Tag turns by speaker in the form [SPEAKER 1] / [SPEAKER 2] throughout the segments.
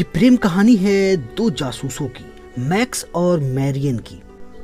[SPEAKER 1] ये प्रेम कहानी है दो जासूसों की, मैक्स और मैरियन की।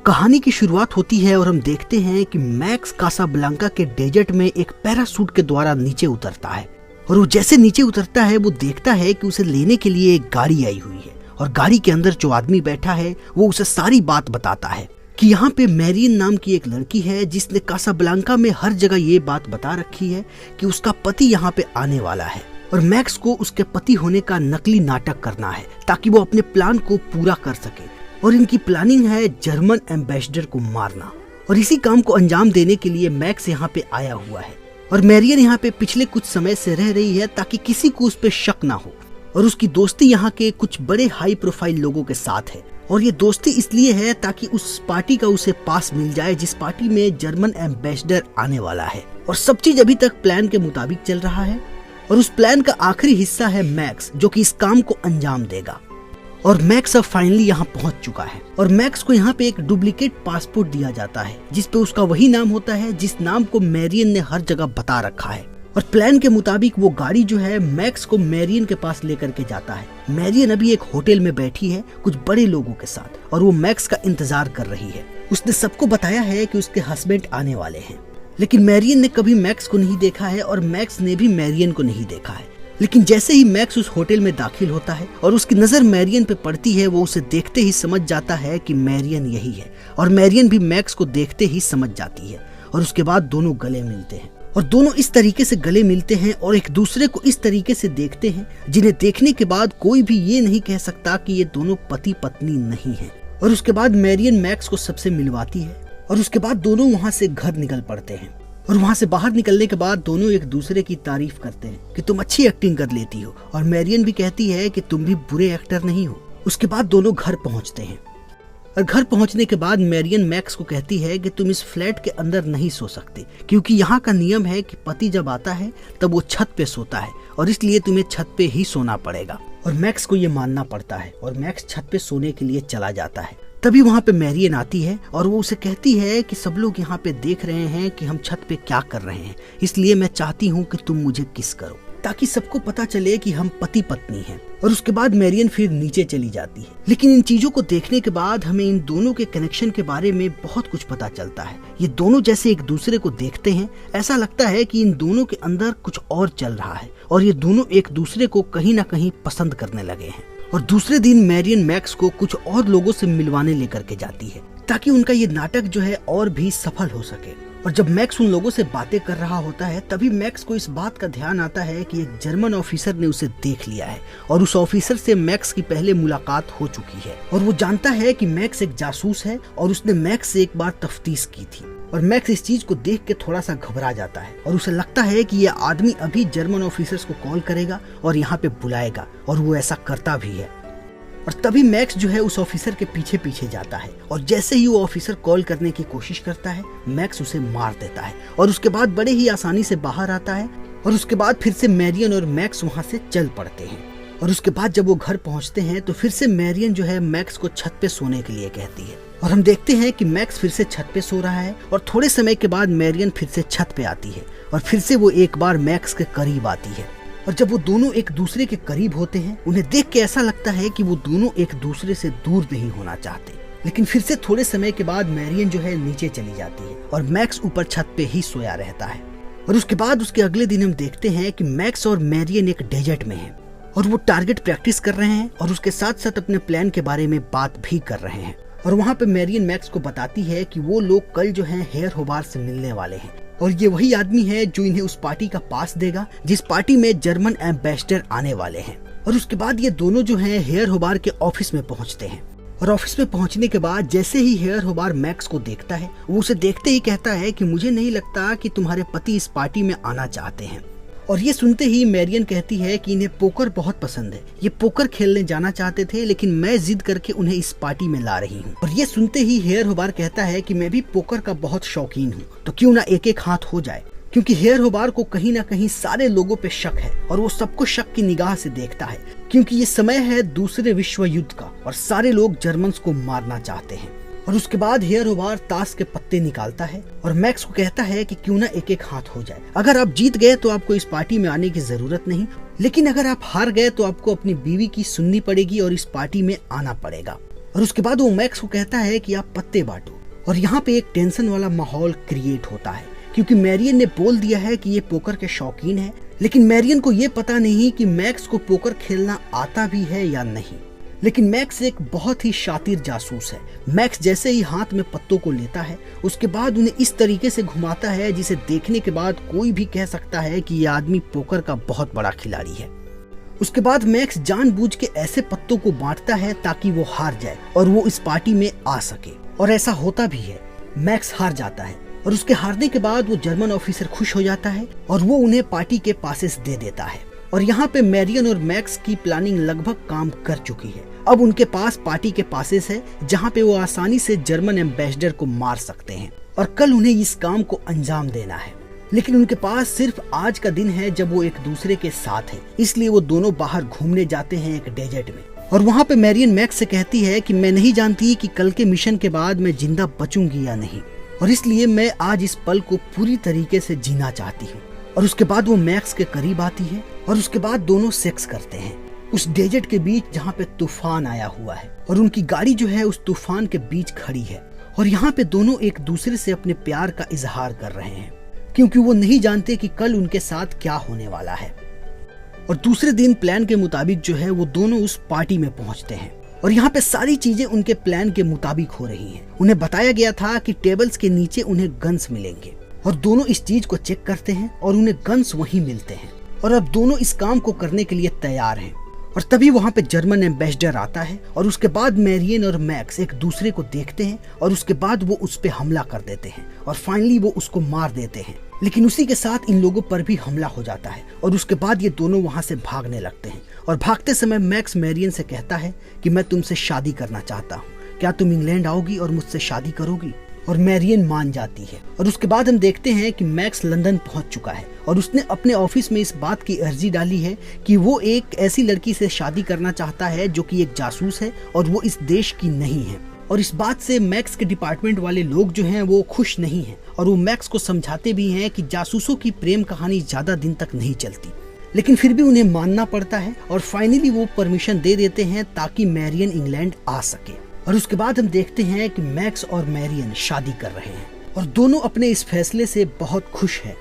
[SPEAKER 1] कहानी की शुरुआत होती है और हम देखते हैं कि मैक्स कासाब्लांका के डेजर्ट में एक पैराशूट के द्वारा नीचे उतरता है और वो जैसे नीचे उतरता है वो देखता है कि उसे लेने के लिए एक गाड़ी आई हुई है और गाड़ी के अंदर जो आदमी बैठा है वो उसे सारी बात बताता है कि यहाँ पे मैरियन नाम की एक लड़की है जिसने कासाब्लांका में हर जगह ये बात बता रखी है कि उसका पति यहाँ पे आने वाला है और मैक्स को उसके पति होने का नकली नाटक करना है ताकि वो अपने प्लान को पूरा कर सके। और इनकी प्लानिंग है जर्मन एम्बेसडर को मारना और इसी काम को अंजाम देने के लिए मैक्स यहाँ पे आया हुआ है और मैरियन यहाँ पे पिछले कुछ समय से रह रही है ताकि किसी को उस पे शक ना हो। और उसकी दोस्ती यहाँ के कुछ बड़े हाई प्रोफाइल लोगों के साथ है और ये दोस्ती इसलिए है ताकि उस पार्टी का उसे पास मिल जाए जिस पार्टी में जर्मन एम्बेसडर आने वाला है। और सब चीज अभी तक प्लान के मुताबिक चल रहा है और उस प्लान का आखिरी हिस्सा है मैक्स जो कि इस काम को अंजाम देगा। और मैक्स अब फाइनली यहाँ पहुंच चुका है और मैक्स को यहाँ पे एक डुप्लीकेट पासपोर्ट दिया जाता है जिस पे उसका वही नाम होता है जिस नाम को मैरियन ने हर जगह बता रखा है। और प्लान के मुताबिक वो गाड़ी जो है मैक्स को मैरियन के पास लेकर के जाता है। मैरियन अभी एक होटल में बैठी है कुछ बड़े लोगों के साथ और वो मैक्स का इंतजार कर रही है। उसने सबको बताया है कि उसके हस्बैंड आने वाले हैं, लेकिन मैरियन ने कभी मैक्स को नहीं देखा है और मैक्स ने भी मैरियन को नहीं देखा है। लेकिन जैसे ही मैक्स उस होटल में दाखिल होता है और उसकी नजर मैरियन पे पड़ती है वो उसे देखते ही समझ जाता है कि मैरियन यही है और मैरियन भी मैक्स को देखते ही समझ जाती है। और उसके बाद दोनों गले मिलते हैं और दोनों इस तरीके से गले मिलते हैं और एक दूसरे को इस तरीके से देखते हैं जिन्हें देखने के बाद कोई भी ये नहीं कह सकता कि ये दोनों पति पत्नी नहीं है। और उसके बाद मैरियन मैक्स को सबसे मिलवाती है और उसके बाद दोनों वहां से घर निकल पड़ते हैं। और वहां से बाहर निकलने के बाद दोनों एक दूसरे की तारीफ करते हैं कि तुम अच्छी एक्टिंग कर लेती हो और मैरियन भी कहती है कि तुम भी बुरे एक्टर नहीं हो। उसके बाद दोनों घर पहुंचते हैं और घर पहुंचने के बाद मैरियन मैक्स को कहती है कि तुम इस फ्लैट के अंदर नहीं सो सकते क्योंकि यहाँ का नियम है कि पति जब आता है तब वो छत पे सोता है और इसलिए तुम्हें छत पे ही सोना पड़ेगा। और मैक्स को ये मानना पड़ता है और मैक्स छत पे सोने के लिए चला जाता है। तभी वहाँ पे मैरियन आती है और वो उसे कहती है कि सब लोग यहाँ पे देख रहे हैं कि हम छत पे क्या कर रहे हैं, इसलिए मैं चाहती हूँ कि तुम मुझे किस करो ताकि सबको पता चले कि हम पति पत्नी हैं। और उसके बाद मैरियन फिर नीचे चली जाती है। लेकिन इन चीजों को देखने के बाद हमें इन दोनों के कनेक्शन के बारे में बहुत कुछ पता चलता है। ये दोनों जैसे एक दूसरे को देखते हैं ऐसा लगता है कि इन दोनों के अंदर कुछ और चल रहा है और ये दोनों एक दूसरे को कहीं ना कहीं पसंद करने लगे हैं। और दूसरे दिन मैरियन मैक्स को कुछ और लोगों से मिलवाने लेकर के जाती है ताकि उनका ये नाटक जो है और भी सफल हो सके। और जब मैक्स उन लोगों से बातें कर रहा होता है तभी मैक्स को इस बात का ध्यान आता है कि एक जर्मन ऑफिसर ने उसे देख लिया है और उस ऑफिसर से मैक्स की पहले मुलाकात हो चुकी है और वो जानता है कि मैक्स एक जासूस है और उसने मैक्स से एक बार तफ्तीश की थी। और मैक्स इस चीज को देख के थोड़ा सा घबरा जाता है और उसे लगता है कि ये आदमी अभी जर्मन ऑफिसर्स को कॉल करेगा और यहाँ पे बुलाएगा और वो ऐसा करता भी है। और तभी मैक्स जो है उस ऑफिसर के पीछे पीछे जाता है और जैसे ही वो ऑफिसर कॉल करने की कोशिश करता है मैक्स उसे मार देता है और उसके बाद बड़े ही आसानी से बाहर आता है। और उसके बाद फिर से मैरियन और मैक्स वहां से चल पड़ते हैं। और उसके बाद जब वो घर पहुंचते हैं तो फिर से मैरियन जो है मैक्स को छत पे सोने के लिए कहती है और हम देखते हैं कि मैक्स फिर से छत पे सो रहा है। और थोड़े समय के बाद मैरियन फिर से छत पे आती है और फिर से वो एक बार मैक्स के करीब आती है। और जब वो दोनों एक दूसरे के करीब होते हैं उन्हें देख के ऐसा लगता है कि वो दोनों एक दूसरे से दूर नहीं होना चाहते। लेकिन फिर से थोड़े समय के बाद मैरियन जो है नीचे चली जाती है और मैक्स ऊपर छत पे ही सोया रहता है। और उसके बाद उसके अगले दिन हम देखते हैं कि मैक्स और मैरियन एक डेजर्ट में हैं और वो टारगेट प्रैक्टिस कर रहे हैं और उसके साथ साथ अपने प्लान के बारे में बात भी कर रहे हैं। और वहाँ पे मैरियन मैक्स को बताती है कि वो लोग कल जो है हेयर होबार से मिलने वाले हैं और ये वही आदमी है जो इन्हें उस पार्टी का पास देगा जिस पार्टी में जर्मन एम्बेसडर आने वाले हैं। और उसके बाद ये दोनों जो हैं हेयर होबार के ऑफिस में पहुंचते हैं और ऑफिस में पहुंचने के बाद जैसे ही हेयर होबार मैक्स को देखता है वो उसे देखते ही कहता है कि मुझे नहीं लगता कि तुम्हारे पति इस पार्टी में आना चाहते हैं। और ये सुनते ही मैरियन कहती है कि इन्हें पोकर बहुत पसंद है, ये पोकर खेलने जाना चाहते थे लेकिन मैं जिद करके उन्हें इस पार्टी में ला रही हूँ। और ये सुनते ही हेयर होबार कहता है कि मैं भी पोकर का बहुत शौकीन हूँ तो क्यों ना एक एक हाथ हो जाए। क्योंकि हेयर होबार को कहीं ना कहीं सारे लोगों पे शक है और वो सबको शक की निगाह से देखता है क्योंकि ये समय है दूसरे विश्व युद्ध का और सारे लोग जर्मन्स को मारना चाहते हैं। और उसके बाद हेयर होबार ताश के पत्ते निकालता है और मैक्स को कहता है कि क्यों ना एक एक हाथ हो जाए। अगर आप जीत गए तो आपको इस पार्टी में आने की जरूरत नहीं, लेकिन अगर आप हार गए तो आपको अपनी बीवी की सुननी पड़ेगी और इस पार्टी में आना पड़ेगा। और उसके बाद वो मैक्स को कहता है कि आप पत्ते बांटो। और यहाँ पे एक टेंशन वाला माहौल क्रिएट होता है, क्योंकि मैरियन ने बोल दिया है कि ये पोकर के शौकीन है, लेकिन मैरियन को ये पता नहीं कि मैक्स को पोकर खेलना आता भी है या नहीं। लेकिन मैक्स एक बहुत ही शातिर जासूस है। मैक्स जैसे ही हाथ में पत्तों को लेता है, उसके बाद उन्हें इस तरीके से घुमाता है जिसे देखने के बाद कोई भी कह सकता है कि ये आदमी पोकर का बहुत बड़ा खिलाड़ी है। उसके बाद मैक्स जानबूझ के ऐसे पत्तों को बांटता है ताकि वो हार जाए और वो इस पार्टी में आ सके, और ऐसा होता भी है। मैक्स हार जाता है और उसके हारने के बाद वो जर्मन ऑफिसर खुश हो जाता है और वो उन्हें पार्टी के पासेस दे देता है। और यहाँ पे मैरियन और मैक्स की प्लानिंग लगभग काम कर चुकी है। अब उनके पास पार्टी के पासेस है जहाँ पे वो आसानी से जर्मन एम्बेसडर को मार सकते हैं और कल उन्हें इस काम को अंजाम देना है। लेकिन उनके पास सिर्फ आज का दिन है जब वो एक दूसरे के साथ है, इसलिए वो दोनों बाहर घूमने जाते हैं एक डेजर्ट में। और वहाँ पे मैरियन मैक्स से कहती है कि मैं नहीं जानती कि कल के मिशन के बाद मैं जिंदा बचूंगी या नहीं, और इसलिए मैं आज इस पल को पूरी तरीके से जीना चाहती हूँ। और उसके बाद वो मैक्स के करीब आती है और उसके बाद दोनों सेक्स करते हैं उस डेजर्ट के बीच जहाँ पे तूफान आया हुआ है, और उनकी गाड़ी जो है उस तूफान के बीच खड़ी है। और यहाँ पे दोनों एक दूसरे से अपने प्यार का इजहार कर रहे हैं, क्योंकि वो नहीं जानते कि कल उनके साथ क्या होने वाला है। और दूसरे दिन प्लान के मुताबिक जो है वो दोनों उस पार्टी में पहुंचते हैं और यहाँ पे सारी चीजें उनके प्लान के मुताबिक हो रही हैं। उन्हें बताया गया था कि टेबल्स के नीचे उन्हें गन्स मिलेंगे, और दोनों इस चीज को चेक करते हैं और उन्हें गन्स वहीं मिलते हैं, और अब दोनों इस काम को करने के लिए तैयार हैं। और तभी वहाँ पे जर्मन एम्बेसडर आता है और उसके बाद मैरियन और मैक्स एक दूसरे को देखते हैं और उसके बाद वो उस पे हमला कर देते हैं और फाइनली वो उसको मार देते हैं। लेकिन उसी के साथ इन लोगों पर भी हमला हो जाता है और उसके बाद ये दोनों वहाँ से भागने लगते हैं। और भागते समय मैक्स मैरियन से कहता है कि मैं तुमसे शादी करना चाहता हूँ, क्या तुम इंग्लैंड आओगी और मुझसे शादी करोगी? और मैरियन मान जाती है। और उसके बाद हम देखते हैं कि मैक्स लंदन पहुंच चुका है और उसने अपने ऑफिस में इस बात की अर्जी डाली है कि वो एक ऐसी लड़की से शादी करना चाहता है जो कि एक जासूस है और वो इस देश की नहीं है। और इस बात से मैक्स के डिपार्टमेंट वाले लोग जो हैं वो खुश नहीं हैं और वो मैक्स को समझाते भी हैं कि जासूसों की प्रेम कहानी ज्यादा दिन तक नहीं चलती, लेकिन फिर भी उन्हें मानना पड़ता है और फाइनली वो परमिशन दे देते हैं ताकि मैरियन इंग्लैंड आ सके। और उसके बाद हम देखते हैं कि मैक्स और मैरियन शादी कर रहे हैं और दोनों अपने इस फैसले से बहुत खुश हैं।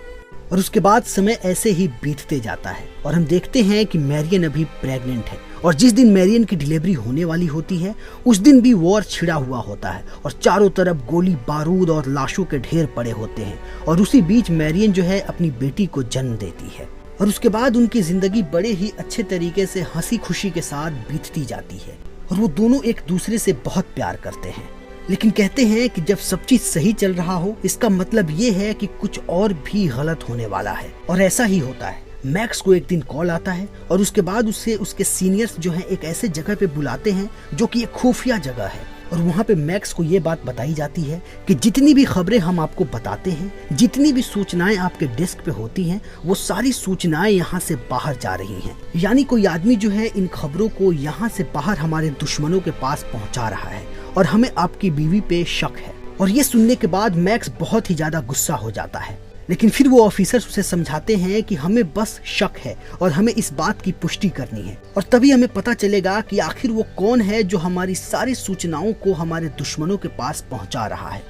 [SPEAKER 1] और उसके बाद समय ऐसे ही बीतते जाता है और हम देखते हैं कि मैरियन अभी प्रेग्नेंट है और जिस दिन मैरियन की डिलीवरी होने वाली होती है उस दिन भी वॉर छिड़ा हुआ होता है और चारों तरफ गोली बारूद और लाशों के ढेर पड़े होते हैं। और उसी बीच मैरियन जो है अपनी बेटी को जन्म देती है और उसके बाद उनकी जिंदगी बड़े ही अच्छे तरीके से हंसी खुशी के साथ बीतती जाती है और वो दोनों एक दूसरे से बहुत प्यार करते हैं। लेकिन कहते हैं कि जब सब चीज सही चल रहा हो इसका मतलब ये है कि कुछ और भी गलत होने वाला है, और ऐसा ही होता है। मैक्स को एक दिन कॉल आता है और उसके बाद उससे उसके सीनियर्स जो हैं एक ऐसे जगह पे बुलाते हैं जो कि एक खुफिया जगह है और वहाँ पे मैक्स को ये बात बताई जाती है कि जितनी भी खबरें हम आपको बताते हैं, जितनी भी सूचनाएं आपके डेस्क पे होती हैं, वो सारी सूचनाएं यहाँ से बाहर जा रही हैं। यानी कोई आदमी जो है इन खबरों को यहाँ से बाहर हमारे दुश्मनों के पास पहुँचा रहा है और हमें आपकी बीवी पे शक है। और ये सुनने के बाद मैक्स बहुत ही ज्यादा गुस्सा हो जाता है, लेकिन फिर वो ऑफिसर्स उसे समझाते हैं कि हमें बस शक है और हमें इस बात की पुष्टि करनी है और तभी हमें पता चलेगा कि आखिर वो कौन है जो हमारी सारी सूचनाओं को हमारे दुश्मनों के पास पहुंचा रहा है।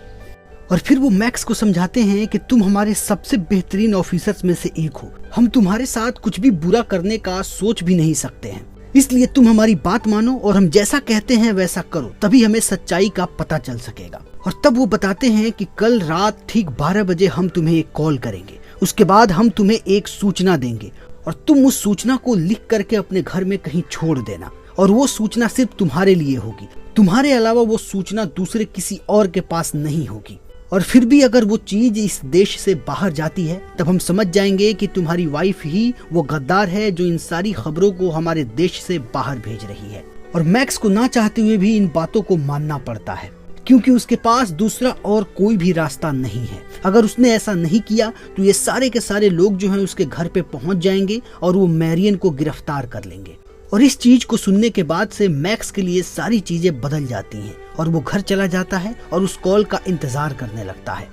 [SPEAKER 1] और फिर वो मैक्स को समझाते हैं कि तुम हमारे सबसे बेहतरीन ऑफिसर्स में से एक हो, हम तुम्हारे साथ कुछ भी बुरा करने का सोच भी नहीं सकते हैं, इसलिए तुम हमारी बात मानो और हम जैसा कहते हैं वैसा करो, तभी हमें सच्चाई का पता चल सकेगा। और तब वो बताते हैं कि कल रात ठीक 12 बजे हम तुम्हें एक कॉल करेंगे, उसके बाद हम तुम्हें एक सूचना देंगे और तुम उस सूचना को लिख करके अपने घर में कहीं छोड़ देना और वो सूचना सिर्फ तुम्हारे लिए होगी, तुम्हारे अलावा वो सूचना दूसरे किसी और के पास नहीं होगी। और फिर भी अगर वो चीज इस देश से बाहर जाती है तब हम समझ जाएंगे कि तुम्हारी वाइफ ही वो गद्दार है जो इन सारी खबरों को हमारे देश से बाहर भेज रही है। और मैक्स को ना चाहते हुए भी इन बातों को मानना पड़ता है क्योंकि उसके पास दूसरा और कोई भी रास्ता नहीं है। अगर उसने ऐसा नहीं किया तो ये सारे के सारे लोग जो हैं उसके घर पे पहुंच जाएंगे और वो मैरियन को गिरफ्तार कर लेंगे। और इस चीज को सुनने के बाद से मैक्स के लिए सारी चीजें बदल जाती हैं और वो घर चला जाता है और उस कॉल का इंतजार करने लगता है।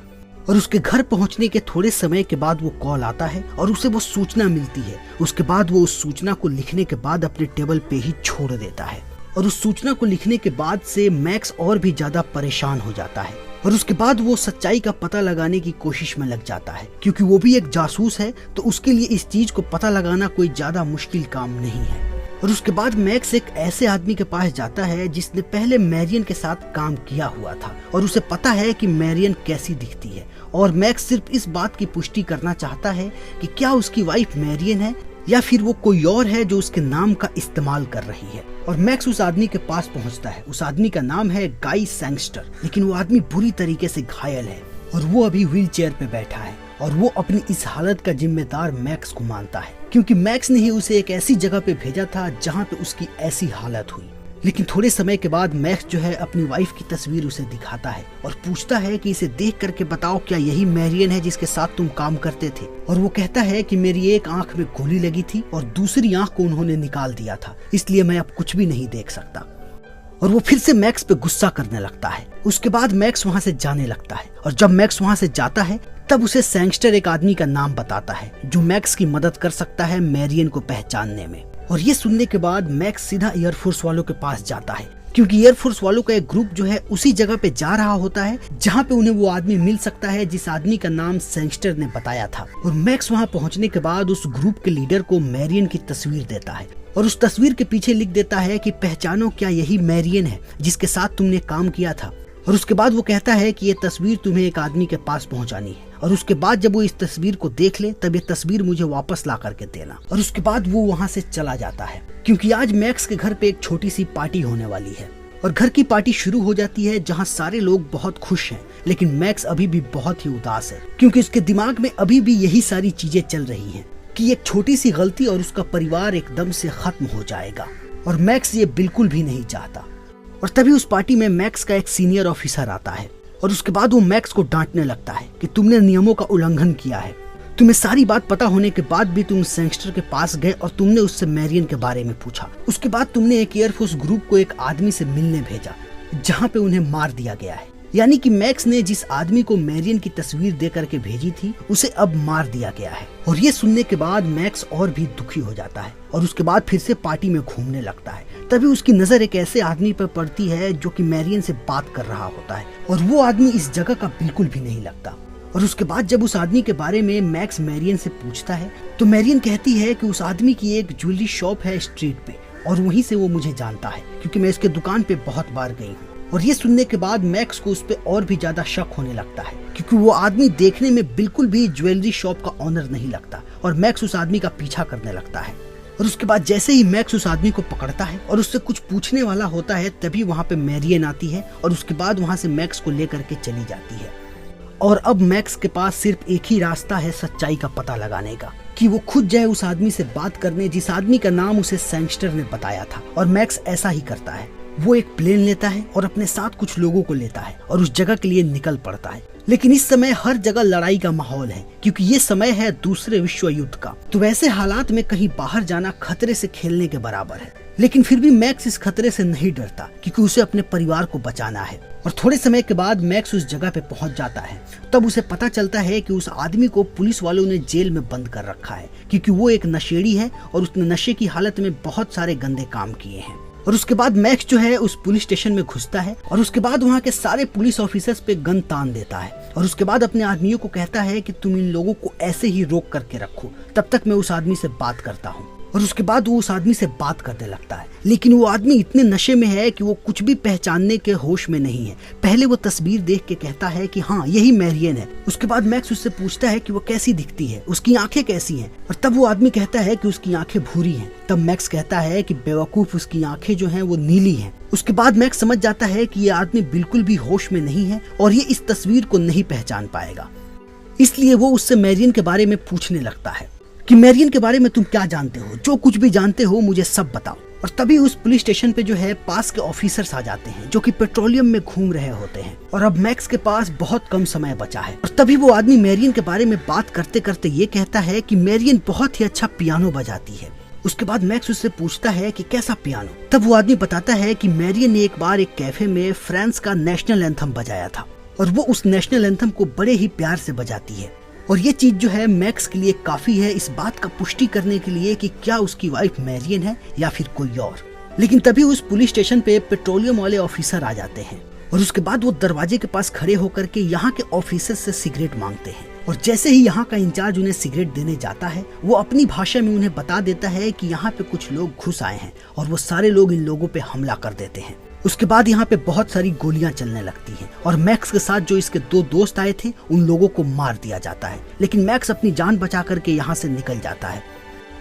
[SPEAKER 1] और उसके घर पहुंचने के थोड़े समय के बाद वो कॉल आता है और उसे वो सूचना मिलती है। उसके बाद वो उस सूचना को लिखने के बाद अपने टेबल पे ही छोड़ देता है। और उस सूचना को लिखने के बाद से मैक्स और भी ज्यादा परेशान हो जाता है और उसके बाद वो सच्चाई का पता लगाने की कोशिश में लग जाता है, क्योंकि वो भी एक जासूस है तो उसके लिए इस चीज को पता लगाना कोई ज्यादा मुश्किल काम नहीं है। और उसके बाद मैक्स एक ऐसे आदमी के पास जाता है जिसने पहले मैरियन के साथ काम किया हुआ था और उसे पता है कि मैरियन कैसी दिखती है। और मैक्स सिर्फ इस बात की पुष्टि करना चाहता है कि क्या उसकी वाइफ मैरियन है या फिर वो कोई और है जो उसके नाम का इस्तेमाल कर रही है। और मैक्स उस आदमी के पास पहुंचता है। उस आदमी का नाम है गाई सैंगस्टर, लेकिन वो आदमी बुरी तरीके से घायल है और वो अभी व्हील चेयर पे बैठा है। और वो अपनी इस हालत का जिम्मेदार मैक्स को मानता है, क्योंकि मैक्स ने ही उसे एक ऐसी जगह पे भेजा था जहाँ पे उसकी ऐसी हालत हुई। लेकिन थोड़े समय के बाद मैक्स जो है अपनी वाइफ की तस्वीर उसे दिखाता है और पूछता है कि इसे देख करके बताओ क्या यही मैरियन है जिसके साथ तुम काम करते थे। और वो कहता है कि मेरी एक आंख में गोली लगी थी और दूसरी आंख को उन्होंने निकाल दिया था, इसलिए मैं अब कुछ भी नहीं देख सकता। और वो फिर से मैक्स पे गुस्सा करने लगता है। उसके बाद मैक्स वहाँ से जाने लगता है और जब मैक्स वहाँ से जाता है तब उसे सैंगस्टर एक आदमी का नाम बताता है जो मैक्स की मदद कर सकता है मैरियन को पहचानने में। और ये सुनने के बाद मैक्स सीधा एयरफोर्स वालों के पास जाता है, क्योंकि एयरफोर्स वालों का एक ग्रुप जो है उसी जगह पे जा रहा होता है जहाँ पे उन्हें वो आदमी मिल सकता है जिस आदमी का नाम सैंगस्टर ने बताया था। और मैक्स वहाँ पहुँचने के बाद उस ग्रुप के लीडर को मैरियन की तस्वीर देता है और उस तस्वीर के पीछे लिख देता है कि पहचानो क्या यही मैरियन है जिसके साथ तुमने काम किया था। और उसके बाद वो कहता है कि ये तस्वीर तुम्हें एक आदमी के पास पहुंचानी है और उसके बाद जब वो इस तस्वीर को देख ले तब ये तस्वीर मुझे वापस ला करके देना। और उसके बाद वो वहाँ से चला जाता है, क्योंकि आज मैक्स के घर पे एक छोटी सी पार्टी होने वाली है। और घर की पार्टी शुरू हो जाती है जहाँ सारे लोग बहुत खुश हैं, लेकिन मैक्स अभी भी बहुत ही उदास है, क्योंकि उसके दिमाग में अभी भी यही सारी चीजें चल रही हैं कि एक छोटी सी गलती और उसका परिवार एकदम से खत्म हो जाएगा। और मैक्स ये बिल्कुल भी नहीं चाहता। और तभी उस पार्टी में मैक्स का एक सीनियर ऑफिसर आता है और उसके बाद वो मैक्स को डांटने लगता है कि तुमने नियमों का उल्लंघन किया है। तुम्हें सारी बात पता होने के बाद भी तुम सैंगस्टर के पास गए और तुमने उससे मैरियन के बारे में पूछा। उसके बाद तुमने एक एयरफोर्स ग्रुप को एक आदमी से मिलने भेजा जहाँ पे उन्हें मार दिया गया है। यानी कि मैक्स ने जिस आदमी को मैरियन की तस्वीर दे करके भेजी थी उसे अब मार दिया गया है। और ये सुनने के बाद मैक्स और भी दुखी हो जाता है और उसके बाद फिर से पार्टी में घूमने लगता है। तभी उसकी नजर एक ऐसे आदमी पर पड़ती है जो कि मैरियन से बात कर रहा होता है और वो आदमी इस जगह का बिल्कुल भी नहीं लगता। और उसके बाद जब उस आदमी के बारे में मैक्स मैरियन से पूछता है तो मैरियन कहती है कि उस आदमी की एक ज्वेलरी शॉप है स्ट्रीट पे और वहीं से वो मुझे जानता है, क्योंकि मैं इसके दुकान पे बहुत बार गई हूँ। और ये सुनने के बाद मैक्स को उस पे और भी ज्यादा शक होने लगता है, क्योंकि वो आदमी देखने में बिल्कुल भी ज्वेलरी शॉप का ऑनर नहीं लगता। और मैक्स उस आदमी का पीछा करने लगता है। और उसके बाद जैसे ही मैक्स उस आदमी को पकड़ता है और उससे कुछ पूछने वाला होता है तभी वहाँ पे मैरियन आती है और उसके बाद वहाँ से मैक्स को लेकर के चली जाती है। और अब मैक्स के पास सिर्फ एक ही रास्ता है सच्चाई का पता लगाने का, कि वो खुद जाए उस आदमी से बात करने जिस आदमी का नाम उसे सैंगस्टर ने बताया था। और मैक्स ऐसा ही करता है। वो एक प्लेन लेता है और अपने साथ कुछ लोगों को लेता है और उस जगह के लिए निकल पड़ता है। लेकिन इस समय हर जगह लड़ाई का माहौल है, क्योंकि ये समय है दूसरे विश्व युद्ध का। तो वैसे हालात में कहीं बाहर जाना खतरे से खेलने के बराबर है। लेकिन फिर भी मैक्स इस खतरे से नहीं डरता, क्योंकि उसे अपने परिवार को बचाना है। और थोड़े समय के बाद मैक्स उस जगह पे पहुंच जाता है। तब उसे पता चलता है कि उस आदमी को पुलिस वालों ने जेल में बंद कर रखा है, क्योंकि वो एक नशेड़ी है और उसने नशे की हालत में बहुत सारे गंदे काम किए हैं। और उसके बाद मैक्स जो है उस पुलिस स्टेशन में घुसता है और उसके बाद वहाँ के सारे पुलिस ऑफिसर्स पे गन तान देता है और उसके बाद अपने आदमियों को कहता है कि तुम इन लोगों को ऐसे ही रोक करके रखो, तब तक मैं उस आदमी से बात करता हूँ। और उसके बाद वो उस आदमी से बात करने लगता है, लेकिन वो आदमी इतने नशे में है कि वो कुछ भी पहचानने के होश में नहीं है। पहले वो तस्वीर देख के कहता है कि हाँ यही मैरियन है। उसके बाद मैक्स उससे पूछता है कि वो कैसी दिखती है, उसकी आंखें कैसी हैं, और तब वो आदमी कहता है कि उसकी आंखें भूरी हैं। तब मैक्स कहता है कि बेवकूफ, उसकी आंखें जो हैं वो नीली हैं। उसके बाद मैक्स समझ जाता है कि ये आदमी बिल्कुल भी होश में नहीं है और ये इस तस्वीर को नहीं पहचान पाएगा। इसलिए वो उससे मैरियन के बारे में पूछने लगता है कि मैरियन के बारे में तुम क्या जानते हो, जो कुछ भी जानते हो मुझे सब बताओ। और तभी उस पुलिस स्टेशन पे जो है पास के ऑफिसर्स आ जाते हैं जो कि पेट्रोलियम में घूम रहे होते हैं। और अब मैक्स के पास बहुत कम समय बचा है। और तभी वो आदमी मैरियन के बारे में बात करते करते ये कहता है कि मैरियन बहुत ही अच्छा पियानो बजाती है। उसके बाद मैक्स उससे पूछता है कि कैसा पियानो। तब वो आदमी बताता है कि मैरियन ने एक बार एक कैफे में फ्रांस का नेशनल एंथम बजाया था और वो उस नेशनल एंथम को बड़े ही प्यार से बजाती है। और ये चीज जो है मैक्स के लिए काफी है इस बात का पुष्टि करने के लिए कि क्या उसकी वाइफ मैरियन है या फिर कोई और। लेकिन तभी उस पुलिस स्टेशन पे पेट्रोलियम वाले ऑफिसर आ जाते हैं और उसके बाद वो दरवाजे के पास खड़े होकर के यहाँ के ऑफिसर से सिगरेट मांगते हैं। और जैसे ही यहाँ का इंचार्ज उन्हें सिगरेट देने जाता है वो अपनी भाषा में उन्हें बता देता है कि यहाँ पे कुछ लोग घुस आए हैं और वो सारे लोग इन लोगों पे हमला कर देते हैं। उसके बाद यहाँ पे बहुत सारी गोलियां चलने लगती हैं और मैक्स के साथ जो इसके 2 दोस्त आए थे उन लोगों को मार दिया जाता है। लेकिन मैक्स अपनी जान बचा करके यहाँ से निकल जाता है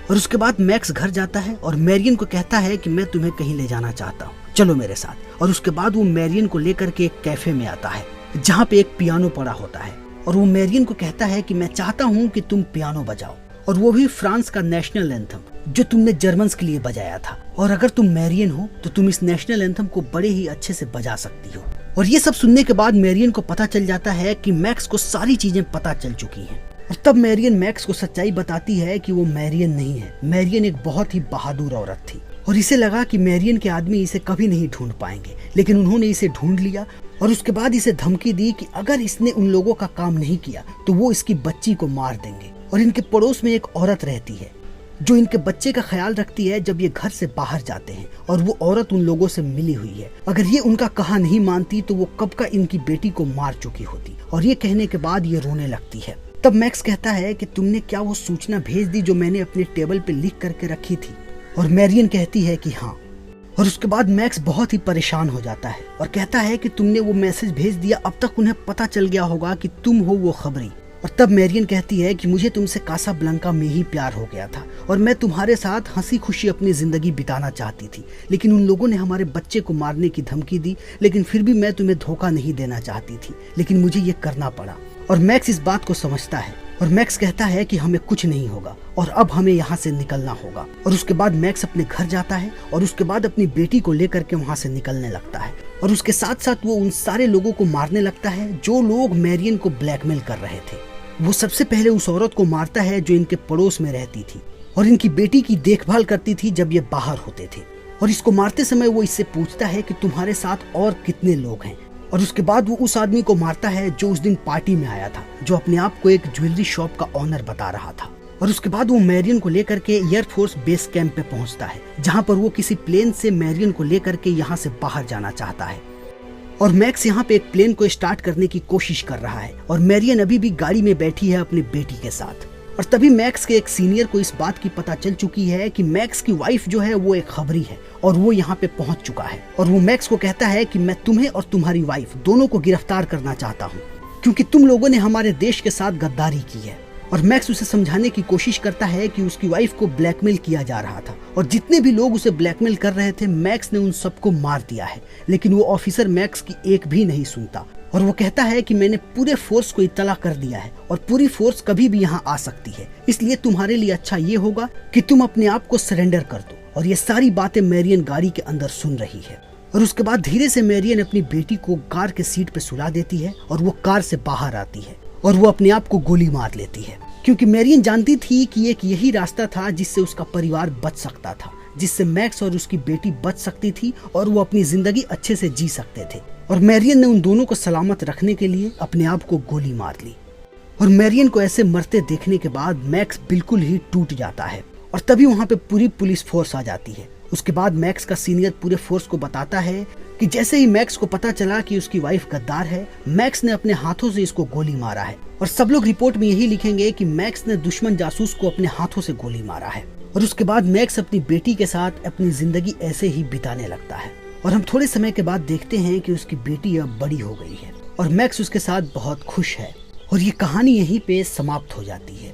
[SPEAKER 1] और उसके बाद मैक्स घर जाता है और मैरियन को कहता है कि मैं तुम्हें कहीं ले जाना चाहता हूँ, चलो मेरे साथ। और उसके बाद वो मैरियन को लेकर के एक कैफे में आता है जहाँ पे एक पियानो पड़ा होता है और वो मैरियन को कहता है कि मैं चाहता हूँ कि तुम पियानो बजाओ और वो भी फ्रांस का नेशनल एंथम जो तुमने जर्मन्स के लिए बजाया था। और अगर तुम मैरियन हो तो तुम इस नेशनल एंथम को बड़े ही अच्छे से बजा सकती हो। और ये सब सुनने के बाद मैरियन को पता चल जाता है कि मैक्स को सारी चीजें पता चल चुकी हैं। और तब मैरियन मैक्स को सच्चाई बताती है कि वो मैरियन नहीं है, मैरियन एक बहुत ही बहादुर औरत थी। और इसे लगा कि मैरियन के आदमी इसे कभी नहीं ढूंढ पाएंगे, लेकिन उन्होंने इसे ढूंढ लिया और उसके बाद इसे धमकी दी कि अगर इसने उन लोगों का काम नहीं किया तो वो इसकी बच्ची को मार देंगे। और इनके पड़ोस में एक औरत रहती है जो इनके बच्चे का ख्याल रखती है जब ये घर से बाहर जाते हैं और वो औरत उन लोगों से मिली हुई है। अगर ये उनका कहा नहीं मानती तो वो कब का इनकी बेटी को मार चुकी होती। और ये कहने के बाद ये रोने लगती है। तब मैक्स कहता है कि तुमने क्या वो सूचना भेज दी जो मैंने अपने टेबल पे लिख करके रखी थी? और मैरियन कहती है कि हाँ। और उसके बाद मैक्स बहुत ही परेशान हो जाता है और कहता है कि तुमने वो मैसेज भेज दिया, अब तक उन्हें पता चल गया होगा कि तुम हो वो खबरी। और तब मैरियन कहती है कि मुझे तुमसे कासाब्लंका में ही प्यार हो गया था और मैं तुम्हारे साथ हंसी खुशी अपनी जिंदगी बिताना चाहती थी, लेकिन उन लोगों ने हमारे बच्चे को मारने की धमकी दी, लेकिन फिर भी मैं तुम्हें धोखा नहीं देना चाहती थी, लेकिन मुझे ये करना पड़ा। और मैक्स इस बात को समझता है और मैक्स कहता है कि हमें कुछ नहीं होगा और अब हमें यहाँ से निकलना होगा। और उसके बाद मैक्स अपने घर जाता है और उसके बाद अपनी बेटी को लेकर के वहाँ से निकलने लगता है और उसके साथ साथ वो उन सारे लोगों को मारने लगता है जो लोग मैरियन को ब्लैकमेल कर रहे थे। वो सबसे पहले उस औरत को मारता है जो इनके पड़ोस में रहती थी और इनकी बेटी की देखभाल करती थी जब ये बाहर होते थे। और इसको मारते समय वो इससे पूछता है कि तुम्हारे साथ और कितने लोग हैं। और उसके बाद वो उस आदमी को मारता है जो उस दिन पार्टी में आया था, जो अपने आप को एक ज्वेलरी शॉप का ऑनर बता रहा था। और उसके बाद वो मैरियन को लेकर के एयरफोर्स बेस कैंप पे पहुंचता है जहां पर वो किसी प्लेन से मैरियन को लेकर के यहाँ से बाहर जाना चाहता है। और मैक्स यहाँ पे एक प्लेन को स्टार्ट करने की कोशिश कर रहा है और मैरियन अभी भी गाड़ी में बैठी है अपनी बेटी के साथ। और तभी मैक्स के एक सीनियर को इस बात की पता चल चुकी है कि मैक्स की वाइफ जो है वो एक खबरी है और वो यहाँ पे पहुंच चुका है। और वो मैक्स को कहता है कि मैं तुम्हें और तुम्हारी वाइफ दोनों को गिरफ्तार करना चाहता हूँ क्योंकि तुम लोगों ने हमारे देश के साथ गद्दारी की है। और मैक्स उसे समझाने की कोशिश करता है कि उसकी वाइफ को ब्लैकमेल किया जा रहा था और जितने भी लोग उसे ब्लैकमेल कर रहे थे मैक्स ने उन सबको मार दिया है, लेकिन वो ऑफिसर मैक्स की एक भी नहीं सुनता। और वो कहता है कि मैंने पूरे फोर्स को इत्तला कर दिया है और पूरी फोर्स कभी भी यहाँ आ सकती है, इसलिए तुम्हारे लिए अच्छा ये होगा कि तुम अपने आप को सरेंडर कर दो। और ये सारी बातें मैरियन गाड़ी के अंदर सुन रही है। और उसके बाद धीरे से मैरियन अपनी बेटी को कार के सीट पे सुला देती है और वो कार से बाहर आती है और वो अपने आप को गोली मार लेती है क्योंकि मैरियन जानती थी कि एक यही रास्ता था जिससे उसका परिवार बच सकता था, जिससे मैक्स और उसकी बेटी बच सकती थी और वो अपनी जिंदगी अच्छे से जी सकते थे। और मैरियन ने उन दोनों को सलामत रखने के लिए अपने आप को गोली मार ली। और मैरियन को ऐसे मरते देखने के बाद मैक्स बिल्कुल ही टूट जाता है और तभी वहाँ पे पूरी पुलिस फोर्स आ जाती है। उसके बाद मैक्स का सीनियर पूरे फोर्स को बताता है कि जैसे ही मैक्स को पता चला कि उसकी वाइफ गद्दार है, मैक्स ने अपने हाथों से इसको गोली मारा है। और सब लोग रिपोर्ट में यही लिखेंगे कि मैक्स ने दुश्मन जासूस को अपने हाथों से गोली मारा है। और उसके बाद मैक्स अपनी बेटी के साथ अपनी जिंदगी ऐसे ही बिताने लगता है। और हम थोड़े समय के बाद देखते हैं कि उसकी बेटी अब बड़ी हो गई है और मैक्स उसके साथ बहुत खुश है। और ये कहानी यहीं पे समाप्त हो जाती है।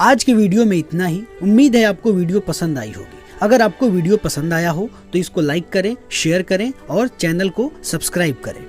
[SPEAKER 1] आज के वीडियो में इतना ही। उम्मीद है आपको वीडियो पसंद आई होगी। अगर आपको वीडियो पसंद आया हो तो इसको लाइक करें, शेयर करें और चैनल को सब्सक्राइब करें।